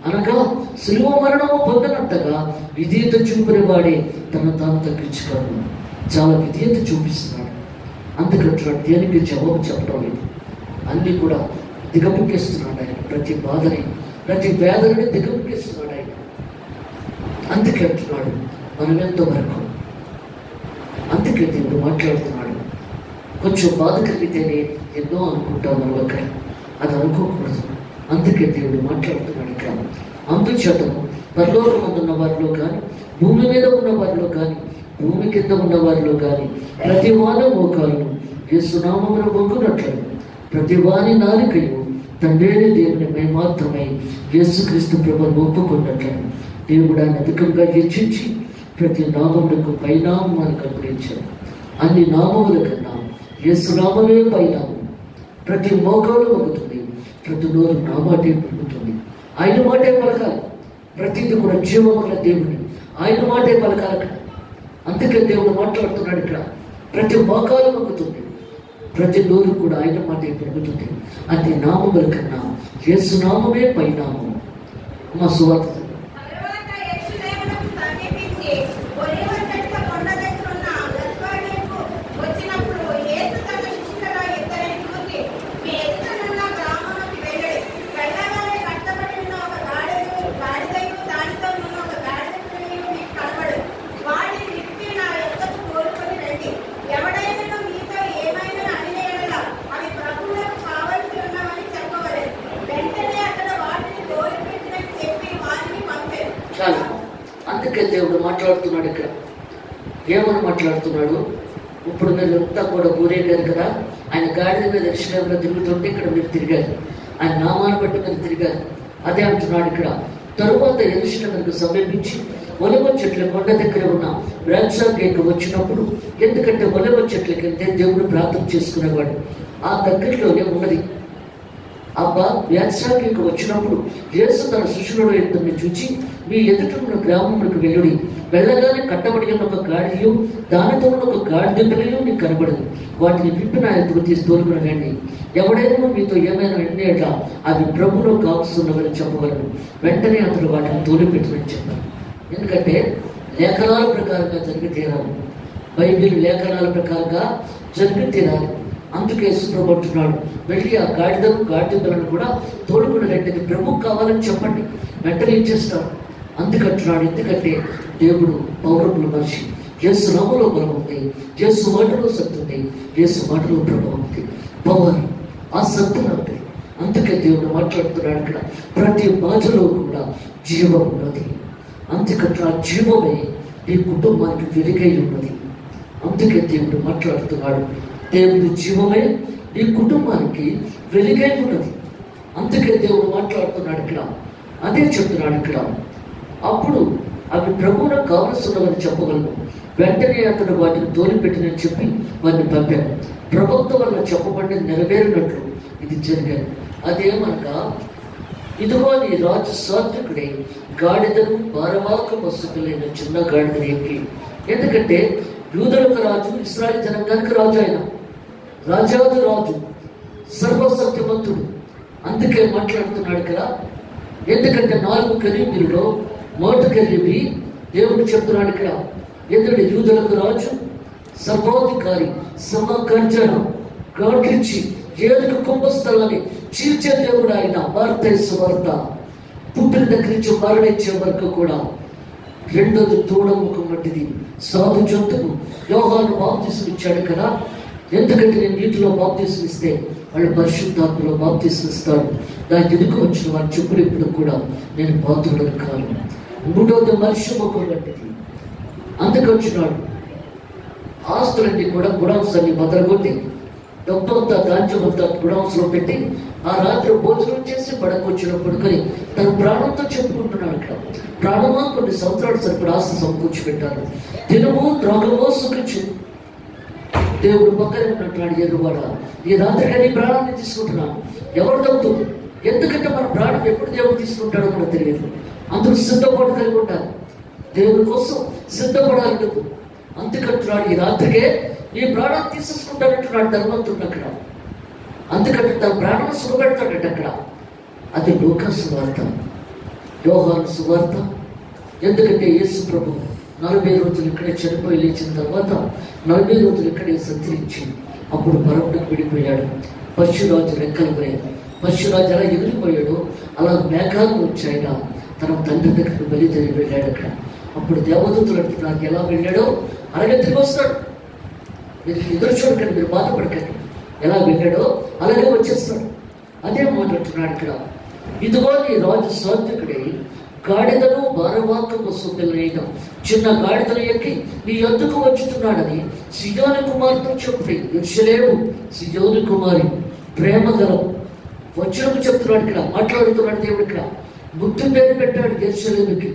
అనగా శిలువ మరణము పొందినంతగా విధేయత చూపిన వాడే తను తాను తగ్గించుకోవడం. చాలా విధేయత చూపిస్తున్నాడు. అందుకంటున్నాడు, దేనికి జవాబు చెప్పడం లేదు, అన్నీ కూడా దిగముక్కేస్తున్నాడు ఆయన. ప్రతి బాధని, ప్రతి వేదనని దిగముక్కేస్తున్నాడు ఆయన. అందుకే అంటున్నాడు, మనం ఎంతవరకు. అందుకే దేవుడు మాట్లాడుతున్నాడు, కొంచెం బాధ కలిగితేనే ఎన్నో అనుకుంటాం మనం అక్కడ. అది అనుకోకూడదు. అందుకే దేవుడు మాట్లాడుతున్నాడు ఇక్కడ. అందుచేత పరలోకమందు ఉన్న వారిలో కానీ, భూమి మీద ఉన్న వారిలో కానీ, భూమి కింద ఉన్న వారిలో కానీ ప్రతి వారి మోకాలను యేసునామమున మొక్కునట్లు, ప్రతి వారి నాలుకయు తండ్రి దేవుని మాత్రమే యేసుక్రీస్తు ప్రభువును ఒప్పుకున్నట్లు దేవుడు ఆయన అధికంగా హెచ్చించి ప్రతి నామములకు పైనామాన్ని కల్పించాడు. అన్ని నామముల కన్నా యేసునామమే పైనామం. ప్రతి మోకాలు మొక్కుతుంది, ప్రతి నోరు నా మాటే పలుకుతుంది. ఆయన మాటే పలకాలి. ప్రతిది కూడా జీవముల దేవుని ఆయన మాటే పలకాలి. అందుకే దేవుడు మాట్లాడుతున్నాడు ఇక్కడ. ప్రతి మోకాలు మొక్కుతుంది, ప్రతి నోరు కూడా ఆయన మాటే పలుకుతుంది. అన్ని నామముల కన్నా యేసునామమే పైనామం. మా సువార్త చాలు. అందుకే దేవుడు మాట్లాడుతున్నాడు ఇక్కడ. ఏమని మాట్లాడుతున్నాడు? ఇప్పుడు మీరు అంతా కూడా ఊరేగారు కదా, ఆయన గాడిద మీద ఎరుషలేములో తిరుగుతుంటే ఇక్కడ మీరు తిరిగారు, ఆయన నామాన్ని బట్టి మీరు తిరిగారు. అదే అంటున్నాడు ఇక్కడ. తరువాత ఎరుషలేముకు సమీపించి ఒలివ చెట్ల కొండ దగ్గర ఉన్న బ్రాంచాకి వచ్చినప్పుడు, ఎందుకంటే ఒలివ చెట్లకి వెళ్తే దేవుడు ప్రార్థన చేసుకునేవాడు. ఆ దగ్గరలోనే ఉన్నది. అబ్బా వ్యాసాకి వచ్చినప్పుడు యేసు తన శిష్యుల ఇద్దరిని చూచి, మీ ఎదుట ఉన్న గ్రామములకు వెళ్ళుడి, వెళ్ళగానే కట్టబడి ఉన్న ఒక గాడియు దానితో ఉన్న ఒక గాడిద పిల్లలు నీకు కనబడదు, వాటిని విప్పి నా ఎదుగు తీసి తోలుకుని రండి. ఎవడైనా మీతో ఏమైనా వెంటనేట అవి ప్రభులో కాపుస్తున్నవని చెప్పగలను. వెంటనే అతడు వాటిని తోలిపెట్టమని చెప్పారు. ఎందుకంటే లేఖనాల ప్రకారంగా జరిగి తీరాలి. బైబిల్ లేఖనాల ప్రకారంగా జరిగి తీరాలి. అందుకే సుప్రభు అంటున్నాడు, వెళ్ళి ఆ గాడిద పిల్లలను కూడా తోడుకుని రండి, ప్రభువు కావాలని చెప్పండి, వెంటనే ఇచ్చేస్తాడు. అందుకంటున్నాడు. ఎందుకంటే దేవుడు పౌరముల మనిషి. యేసు నామములో బలం ఉంది, యేసు మాటలో శక్తి ఉంది, యేసు మాటలో ప్రభావం ఉంది, పవర్ ఆ శక్తి ఉంది. అందుకే దేవుడు మాట్లాడుతున్నాడు ఇక్కడ. ప్రతి బాధలో కూడా జీవం ఉన్నది. అందుకంటే ఆ జీవమే ఈ కుటుంబానికి వెలుగై ఉన్నది. అందుకే దేవుడు మాట్లాడుతున్నాడు. దేవుడు జీవమే ఈ కుటుంబానికి వెలుగై ఉన్నది. అందుకే దేవుడు మాట్లాడుతున్నాడు ఇక్కడ. అదే చెప్తున్నాడు ఇక్కడ. అప్పుడు అవి ప్రభువునకు కావలసినవని చెప్పగలను. వెంటనే అతడు వాటిని తోలిపెట్టినని చెప్పి వారిని పంపాడు. ప్రభుత్వం వల్ల చెప్పబడిన నెరవేరినట్లు ఇది జరిగాను. అదేమనగా, ఇదిగో నీ రాజు సాత్వికుడై గాడిదను భారవాక వస్తువులైన చిన్న గాడిదను ఎక్కి. ఎందుకంటే యూదులకు రాజు, ఇశ్రాయేలు జనాంగానికి రాజు, ఆయన రాజాది రాజు, సర్వసత్యవంతుడు. అందుకే మాట్లాడుతున్నాడు కదా. ఎందుకంటే 4 కెరూబులలో మొదటి కెరూబు దేవుడు చెప్తున్నాడు ఇక్కడ. ఎందుకంటే యూదులకు రాజు, సర్వాధికారి, సమగర్జన గాడ్రించి ఏడుకు కుంభస్థలాన్ని చీల్చే దేవుడు ఆయన. వార్త పుట్టిన దగ్గర నుంచి మరణించే వరకు కూడా. రెండోది తోడముఖం వంటిది సాధు జంతువు. యోహాను బాప్తిసం ఇచ్చాడు కదా. ఎందుకంటే నేను నీటిలో బాప్తిసం ఇస్తే వాళ్ళు పరిశుద్ధాత్మలో బాప్తిసం ఇస్తాడు. దానికి ఎదుకు వచ్చిన వారి చెప్పులు ఇప్పుడు కూడా నేను పాత్రులను కాను. మూడోది మనిషి ముఖం వంటిది. అందుకు వచ్చినాడు. ఆస్తులన్నీ కూడా గుడాంశాన్ని భద్రగొట్టి డబ్బంతా దాంచమంతా గుడాంశంలో పెట్టి ఆ రాత్రి భోజనం చేసి పడకొచ్చిన పడుకొని తన ప్రాణంతో చెప్పుకుంటున్నాడు ఇక్కడ. ప్రాణమా కొన్ని సంవత్సరాలు సరిపడా ఆస్తి సమకూర్చి పెట్టారు. దినము ద్రోగమో సుఖించు. దేవుడు పక్కన ఉన్నట్టున్నాడు. ఎరువాడ ఈ రాత్రిగా నీ ప్రాణాన్ని తీసుకుంటున్నాను. ఎవరు తగ్గుతుంది? ఎందుకంటే మన ప్రాణం ఎప్పుడు దేవుడు తీసుకుంటాడో కూడా తెలియదు. అందరూ సిద్ధపాటు కలిగి ఉంటారు. దేవుడి కోసం సిద్ధపడాలి నువ్వు. అందుకంటున్నాడు ఈ రాత్రికే నీ ప్రాణాన్ని తీసేసుకుంటానంటున్నాడు ధర్మంతుడు అక్కడ. అందుకంటే తన ప్రాణం సుఖపెడతాడట అక్కడ. అది లూకా సువార్త, యోహాను సువార్త. ఎందుకంటే యేసు ప్రభు 40 రోజులు ఇక్కడే చనిపోయి లేచిన తర్వాత 40 రోజులు ఇక్కడే సంచరించి అప్పుడు పరమునకు విడిపోయాడు. పశురాజు రెక్కలు పోయాడు. పశురాజు ఎలా ఎగిరిపోయాడు అలా మేఘాలు వచ్చాయట. తన తండ్రి దగ్గరికి బయలుదేరి వెళ్ళాడు అక్కడ. అప్పుడు దేవదూతలు అంటున్నారు, ఎలా వెళ్ళాడో అలాగే తిరిగి వస్తాడు. మీరు ఎదురు చూడకండి, మీరు బాధపడకండి. ఎలా వెళ్ళాడో అలాగే వచ్చేస్తాడు. అదే మాట్లాడుతున్నాడు ఇక్కడ. ఇదిగో నీ రాజు సాత్వికుడై గాడిదను భారవాహకపు పిల్లనైన చిన్న గాడిదను ఎక్కి నీ యొద్దకు వచ్చుతున్నాడని సియోను కుమార్తెతో చెప్పి, యెరూషలేము సియోను కుమారి ప్రేమ గలం వచనం చెప్తున్నాడు ఇక్కడ, మాట్లాడుతున్నాడు దేవుడు ఇక్కడ. ముద్దు పేరు పెట్టాడు యెరూషలేముకి.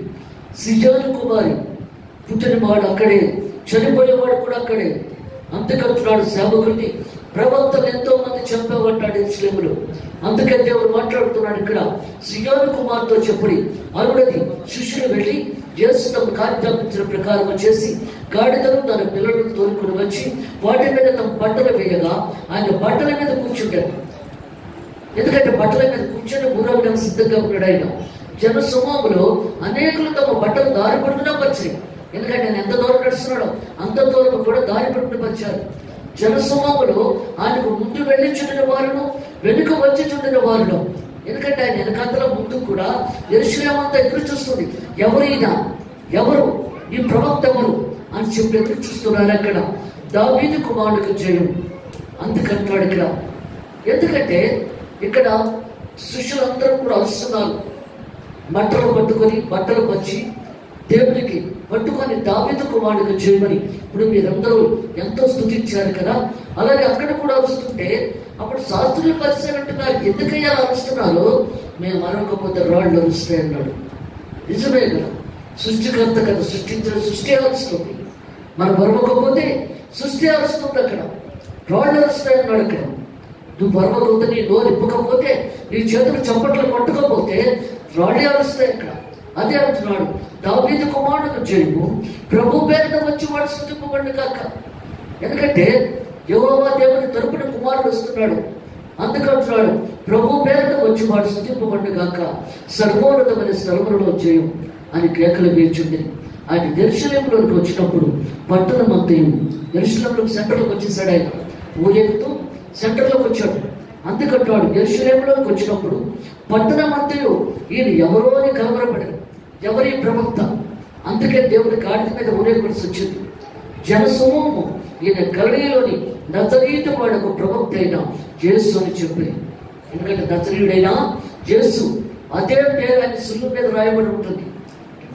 సియోను కుమారి, పుట్టినవాడు అక్కడే, చనిపోయేవాడు కూడా అక్కడే. అందుకంటున్నాడు సేవకుడిని, ప్రవక్తలు ఎంతో మంది చంపామంటాడు యెరూషలేములో. అందుకే దేవుడు మాట్లాడుతున్నాడు ఇక్కడ, సియోను కుమార్తెతో చెప్పుడి అరుడది శిష్యులు వెళ్ళి యేసు తమ ఆజ్ఞాపించిన ప్రకారం చేసి గాడిదను తన పిల్లలను తోలుకుని వచ్చి వాటి మీద తమ బట్టలు వేయగా ఆయన బట్టల మీద కూర్చుంటాడు. ఎందుకంటే బట్టల మీద కూర్చొని ఊరవడానికి సిద్ధంగా ఉన్నాడు ఆయన. జన సమూహంలో అనేకులు తమ బట్టలు దారి పడుకున్నా పరిచాయి. ఎందుకంటే ఆయన ఎంత దూరం నడుస్తున్నాడో అంత దూరం కూడా దారి పడుకుని పరిచారు. జన సమూహంలో ఆయనకు ముందు వెళ్ళి చుండిన వారును వెనుక వచ్చి చుండిన వారును. ఎందుకంటే ఆయన వెనకంతలో ముందు కూడా యెరూషలేము అంతా ఎదురు చూస్తుంది. ఎవరైనా, ఎవరు ఈ ప్రవక్త ఎవరు అని చెప్పి ఎదురు చూస్తున్నారు. అక్కడ దావీదు కుమారుడికి జయం అందుకంటాడు ఇక్కడ. ఎందుకంటే ఇక్కడ శిష్యులందరూ కూడా అలుస్తున్నారు. బట్టలు వచ్చి దేవునికి పట్టుకొని దావీదు కుమారుడికి చేయమని ఇప్పుడు మీరందరూ ఎంతో స్తుతించారు కదా. అలాగే అక్కడ కూడా అరుస్తుంటే అప్పుడు శాస్త్రులు పరిశీలంటున్నారు, ఎందుకయ్యా అరుస్తున్నారు? మేము మరొకపోతే రాళ్ళు అరుస్తాయి అన్నాడు. నిజమే కదా, సృష్టికర్త కదా, సృష్టించిన సృష్టి అరుస్తుంది. మనం మరొకపోతే సృష్టి అరుస్తుంది. అక్కడ రాళ్ళు అరుస్తాయి అన్నాడు. అక్కడ నువ్వు మరొకపోతే, నీ నోరు ఇప్పకపోతే, నీ చేతులు చప్పట్లు కొట్టకపోతే రాళ్ళే అరుస్తాయి అక్కడ. అదే అంటున్నాడు, దావీదు కుమారుడికి జయము, ప్రభు పేరున వచ్చి వాడు స్తుతింపబడును కాక. ఎందుకంటే యెహోవా దేవుని తరపున కుమారుడు వస్తున్నాడు. అందుకంటున్నాడు, ప్రభు పేరున వచ్చి వాడు స్తుతింపబడును కాక, సర్వోన్నతమైన స్థలములలో జయం అని కేకలు వేచుంది. ఆయన యెరూషలేములోకి వచ్చినప్పుడు పట్టణం అంతయు, యెరూషలేములోకి సెంటర్లోకి వచ్చేసాడు. ఆయన ఊరేగుతూ సెంటర్లోకి వచ్చాడు. అందుకంటున్నాడు, యెరూషలేములోకి వచ్చినప్పుడు పట్టణం అంతయు ఈయన ఎవరో అని కలవరపడారు. ఎవరి ప్రవక్త? అందుకే దేవుడి గాడిద మీద ఊరేగవలసి వచ్చింది. జనసమూహము ఈయన గలిలయలోని నజరేతు వాడు ప్రవక్త అయిన యేసు అని చెప్పి. ఎందుకంటే నజరేయుడైన యేసు అదే పేరు ఆయన సిలువ మీద రాయబడి ఉంటుంది,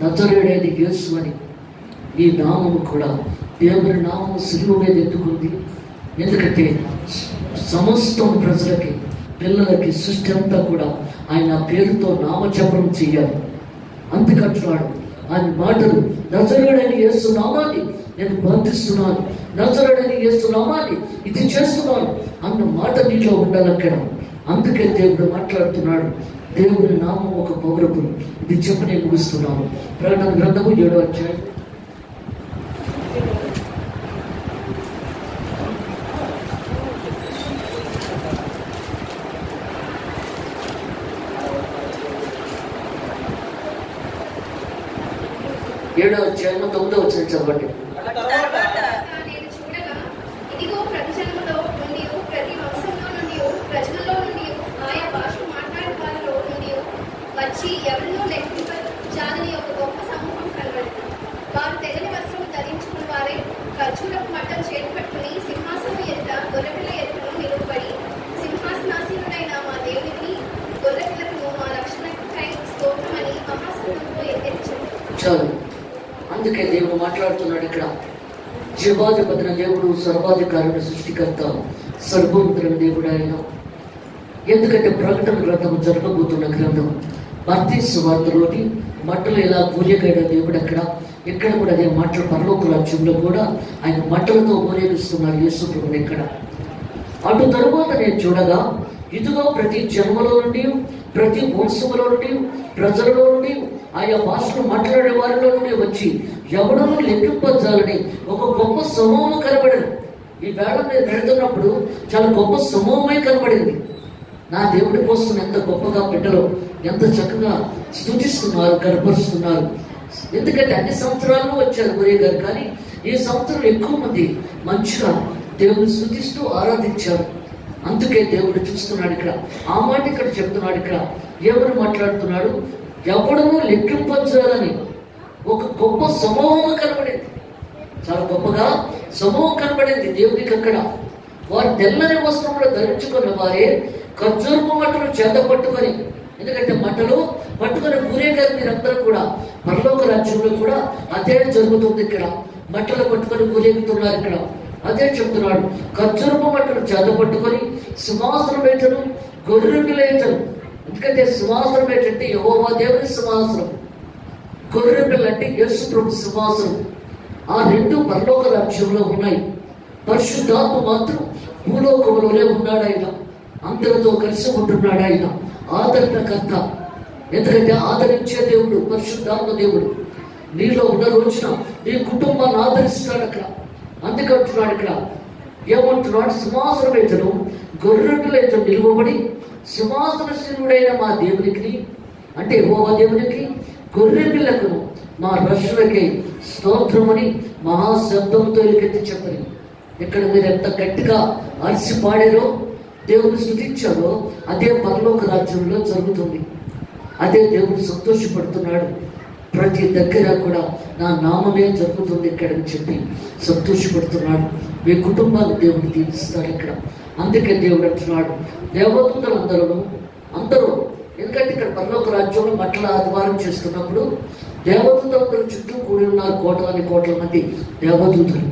నజరేయుడైన యేసు అని. ఈ నామము కూడా దేవుని నామము సిలువ మీద ఎందుకుంది? ఎందుకంటే సమస్తం ప్రజలకి, పిల్లలకి, సృష్టి అంతా కూడా ఆయన పేరుతో నామజపం చెయ్యాలి. అందుకంటున్నాడు ఆయన మాటలు, నజరేయుడైన యేసు నామాన్ని నేను బంధిస్తున్నాను, నజరేయుడైన యేసు నామాన్ని ఇది చేస్తున్నాను అన్న మాట నీలో ఉండాలి అక్కడ. అందుకే దేవుడు మాట్లాడుతున్నాడు, దేవుని నామం ఒక పౌరపులు. ఇది చెప్పి నేను ముగిస్తున్నాను. ప్రకటన గ్రంథము 7వ అధ్యాయం 7వ అధ్యాయం 9వ వచనం చదవండి. వచ్చి ఎవరినో లెక్కింపజాలని ఒక గొప్ప సమూహం కనబడింది. వారు తెల్లని వస్త్రము ధరించుకున్న వారే ఖర్జూరపు మట్టలు చేతి పట్టుకుని సింహాసనం ఎదుట గొర్రెపిల్ల ఎదుటను నిలువబడి, సింహాసనాసీనుడైన మా దేవునికి గొర్రెపిల్లకు మా రక్షణకై స్తోత్రమని మహాశబ్దంతో ఎత్తించారు. చాలు. అందుకే దేవుడు మాట్లాడుతున్నాడు ఇక్కడ. జీవాధిపతిన దేవుడు, సర్వాధికారుడు, సృష్టికర్త, సర్వోన్నతుడైన దేవుడు ఆయన. ఎందుకంటే ప్రకటన గ్రంథం జరగబోతున్న గ్రంథం. మత్తయి సువార్తలోని మట్టలు ఎలా ఊరేగాడ దేవుడు అక్కడ, ఇక్కడ కూడా అదే మాటలు. పరలోక రాజ్యంలో కూడా ఆయన మట్టలతో ఊరేగిస్తున్నారు యేసు ప్రభువుని ఇక్కడ. అటు తరువాత నేను చూడగా, ఇదిగో ప్రతి జన్మలో నుండి, ప్రతి వంశములో నుండి, ప్రజలలో నుండి, ఆయా భాషను మాట్లాడే వారిలో నుండి వచ్చి ఎవడనూ లెక్కింపజాలని ఒక గొప్ప సమూహం కనబడింది. ఈ వేళ నేను వెళుతున్నప్పుడు చాలా గొప్ప సమూహమే కనబడింది. నా దేవుడి కోసం ఎంత గొప్పగా బిడ్డలు ఎంత చక్కగా స్తుతిస్తున్నారు, కనపరుస్తున్నారు. ఎందుకంటే అన్ని సంవత్సరాల్లో వచ్చారు ఊరే గారు, కానీ ఈ సంవత్సరం ఎక్కువ మంది మంచిగా దేవుని స్తుతిస్తూ ఆరాధించారు. అందుకే దేవుడు చూస్తున్నాడు ఇక్కడ. ఆ మాట ఇక్కడ చెప్తున్నాడు. ఇక్కడ ఎవరు మాట్లాడుతున్నాడు? ఎవడనూ లెక్కింపజాలని ఒక గొప్ప సమూహం కనబడింది. చాలా గొప్పగా సమూహం కనబడింది దేవునికి అక్కడ. వారు తెల్లని వస్త్రములు ధరించుకున్న వారే ఖర్జూరపు మట్టలు చేత పట్టుకొని, ఎందుకంటే మట్టలు పట్టుకొని ఊరేగారు మీరందరూ కూడా. పరలోక రాజ్యంలో కూడా అదే జరుగుతుంది. ఇక్కడ మట్టలు పట్టుకొని ఊరేగుతున్నారు. ఇక్కడ అదే చెప్తున్నాడు. ఖర్జూరపు మట్టలు చేత పట్టుకొని సింహాసనం వేటను గొర్రె పిల్ల వేటను. ఎందుకంటే సింహాసనం ఏంటంటే యెహోవా దేవుని సింహాసనం, గొర్రె పిల్ల అంటే యేసు ప్రభు సింహాసనం. ఆ రెండు పరలోక రాజ్యంలో ఉన్నాయి. పరిశుద్ధాత్మ మాత్రం భూలోకంలోనే ఉన్నాడు. ఆయన అందరితో కలిసి ఉంటున్నాడు. ఆయన ఆదరణకర్త. ఎందుకంటే ఆదరించే దేవుడు పరిశుద్ధాత్మ దేవుడు. నీలో ఉన్న రోజున నీ కుటుంబాన్ని ఆదరిస్తాడు. అక్కడ అందుకంటున్నాడు. ఇక్కడ ఏమంటున్నాడు? సింహాసనం ఎత్తను గొర్రెల ఎత్తు నిలువబడి సింహాసనశీలుడైన మా దేవునికి, అంటే యెహోవా దేవునికి, గొర్రె పిల్లకు మా రక్షణకి స్తోత్రమని మహాశబ్దంతో ఎలుగెత్తి చెప్పని. ఇక్కడ మీరు ఎంత గట్టిగా అరిసి పాడారో, దేవుని స్తుతించారో, అదే పరలోక రాజ్యంలో జరుగుతుంది. అదే దేవుడు సంతోషపడుతున్నాడు. ప్రతి దగ్గర కూడా నా నామమే జరుగుతుంది ఇక్కడ అని చెప్పి సంతోషపడుతున్నాడు. మీ కుటుంబాలు దేవుడు దీవిస్తాడు ఇక్కడ. అందుకే దేవుడు అంటున్నాడు, దేవదూతలందరూ అందరూ, ఎందుకంటే ఇక్కడ పరలోక రాజ్యంలో మట్ల ఆదివారం చేస్తున్నప్పుడు దేవదూతలందరూ చుట్టూ కూడి ఉన్నారు. కోట్ల మంది దేవదూతలు.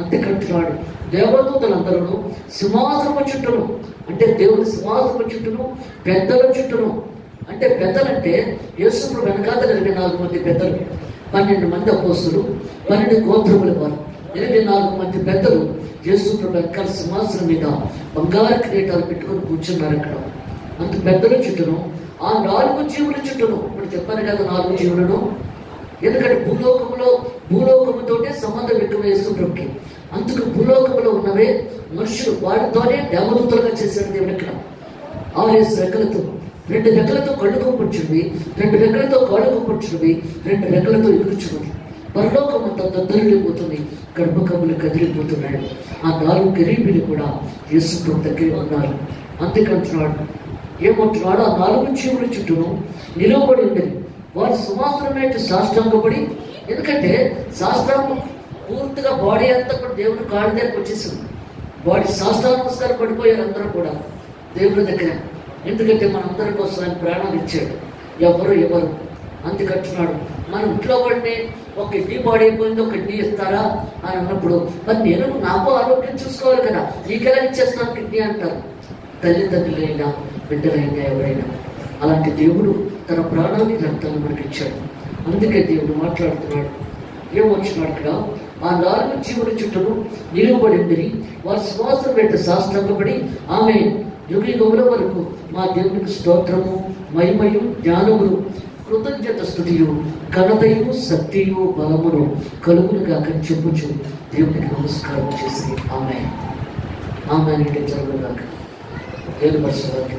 అందుకంటున్నాడు, దేవదూతలందరూ సింహాసనము చుట్టూను, అంటే దేవుని సింహాసనము చుట్టూను, పెద్దల చుట్టూను. అంటే పెద్దలంటే యేసు వెనకాల 24 మంది పెద్దలు, 12 మంది అపోస్తులు, 12 గోత్రముల వారు, 24 మంది పెద్దలు యేసు వెనకాల సింహాసనం మీద బంగారు కిరీటాలు పెట్టుకొని కూర్చున్నారు. అక్కడ అంత పెద్దల చుట్టూను, ఆ 4 జీవుల చుట్టూను. ఇప్పుడు చెప్పాను కదా 4 జీవులను. ఎందుకంటే భూలోకముతోటే సంబంధం ఎక్కువ యేసు ప్రభుకి. అందుకు భూలోకములో ఉన్నవే మనుషులు, వారితోనే దేవదూతలుగా చేశాడు దేవుడు. ఇక్కడ 6 రెక్కలతో, 2 రెక్కలతో కళ్ళు కొప్పుచున్నవి, 2 రెక్కలతో కాళ్ళు కొప్పుచున్నవి, 2 రెక్కలతో ఎగురుచున్నది. పరలోకం అంతా దద్దరిల్లిపోతుంది, గర్భకములు కదిలిపోతున్నాడు. ఆ 4 కెరూబులు కూడా యేసు ప్రభు దగ్గర ఉన్నారు. అందుకంటున్నాడు, ఏమంటున్నాడు? ఆ 4 జీవుల చుట్టూను నిలవబడి ఉండేది. వారు సింహాసనం మీద సాష్టాంగపడి, ఎందుకంటే సాష్టాంగం పూర్తిగా బాడీ అంతా కూడా దేవుని కాళ్ళ దగ్గరకు వచ్చేసింది. బాడీ సాష్టాంగస్కారం పడిపోయారు అందరూ కూడా దేవుని దగ్గర. ఎందుకంటే మనందరి కోసం ఆయన ప్రాణాలు ఇచ్చాడు. ఎవరు అందుకంటున్నాడు, మన ఇంట్లో వాడిని ఒక కిడ్నీ బాడీ అయిపోయింది, ఒక కిడ్నీ ఇస్తారా అని అన్నప్పుడు, మరి నేను నాకు ఆరోగ్యం చూసుకోవాలి కదా, నీకెలా ఇచ్చేస్తాను కిడ్నీ అంటారు. తల్లిదండ్రులైనా బిడ్డలైనా ఎవరైనా. అలాంటి దేవుడు తన ప్రాణాన్ని రక్తాన్ని మనకి ఇచ్చాడు. అందుకే దేవుడు మాట్లాడుతున్నాడు. ఏమొచ్చినాడు ఇక్కడ? ఆ 4 జీవుల చుట్టూ నిలువబడింది. వారి శ్వాసం వెంట సాష్టాంగపడి ఆమె యుగయుగముల వరకు మా దేవునికి స్తోత్రము, మహిమయు, జ్ఞానములు, కృతజ్ఞత స్తుతియు, ఘనతయు, శక్తియు, బలమును కలుగునుగా అని చెప్పుచు దేవునికి నమస్కారం చేసి ఆమె అంటే జరుగుగాక. దేవుని పరిశుభ్రత